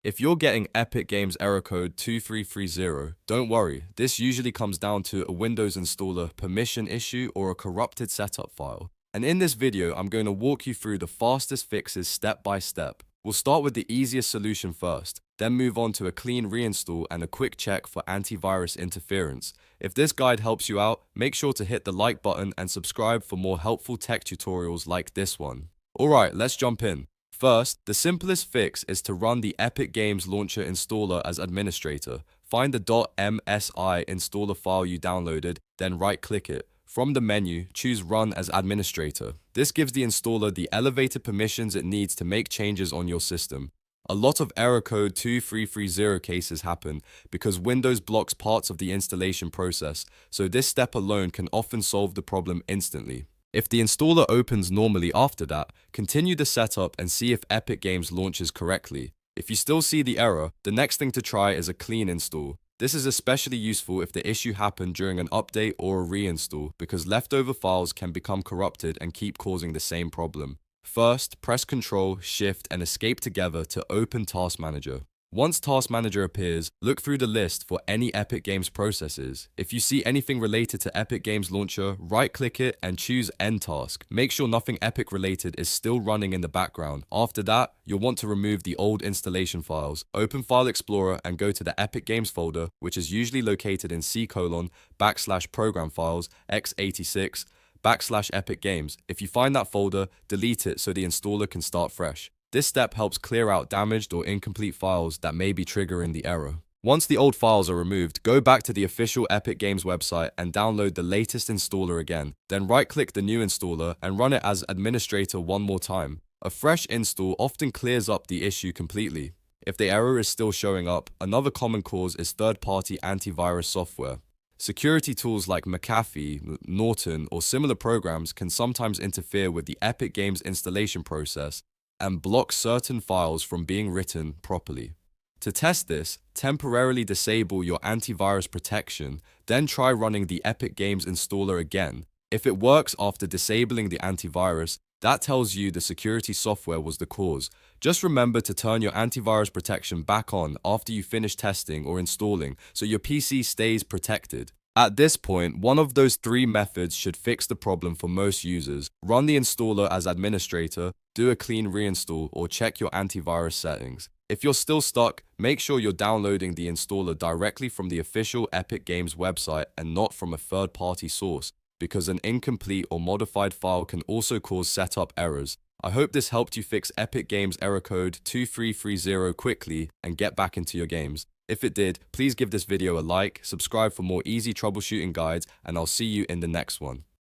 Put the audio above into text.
If you're getting Epic Games error code 2330, don't worry, this usually comes down to a Windows installer permission issue or a corrupted setup file. And in this video, I'm going to walk you through the fastest fixes step by step. We'll start with the easiest solution first, then move on to a clean reinstall and a quick check for antivirus interference. If this guide helps you out, make sure to hit the like button and subscribe for more helpful tech tutorials like this one. Alright, let's jump in. First, the simplest fix is to run the Epic Games Launcher installer as administrator. Find the .msi installer file you downloaded, then right-click it. From the menu, choose Run as Administrator. This gives the installer the elevated permissions it needs to make changes on your system. A lot of error code 2330 cases happen because Windows blocks parts of the installation process, so this step alone can often solve the problem instantly. If the installer opens normally after that, continue the setup and see if Epic Games launches correctly. If you still see the error, the next thing to try is a clean install. This is especially useful if the issue happened during an update or a reinstall, because leftover files can become corrupted and keep causing the same problem. First, press Ctrl, Shift, and Escape together to open Task Manager. Once Task Manager appears, look through the list for any Epic Games processes. If you see anything related to Epic Games Launcher, right-click it and choose End Task. Make sure nothing Epic related is still running in the background. After that, you'll want to remove the old installation files. Open File Explorer and go to the Epic Games folder, which is usually located in C:\program files x86 /Epic Games. If you find that folder, delete it so the installer can start fresh. This step helps clear out damaged or incomplete files that may be triggering the error. Once the old files are removed, go back to the official Epic Games website and download the latest installer again. Then right-click the new installer and run it as administrator one more time. A fresh install often clears up the issue completely. If the error is still showing up, another common cause is third-party antivirus software. Security tools like McAfee, Norton, or similar programs can sometimes interfere with the Epic Games installation process and block certain files from being written properly. To test this, temporarily disable your antivirus protection, then try running the Epic Games installer again. If it works after disabling the antivirus, that tells you the security software was the cause. Just remember to turn your antivirus protection back on after you finish testing or installing so your PC stays protected. At this point, one of those three methods should fix the problem for most users. Run the installer as administrator, do a clean reinstall, or check your antivirus settings. If you're still stuck, make sure you're downloading the installer directly from the official Epic Games website and not from a third-party source, because an incomplete or modified file can also cause setup errors. I hope this helped you fix Epic Games error code 2330 quickly and get back into your games. If it did, please give this video a like, subscribe for more easy troubleshooting guides, and I'll see you in the next one.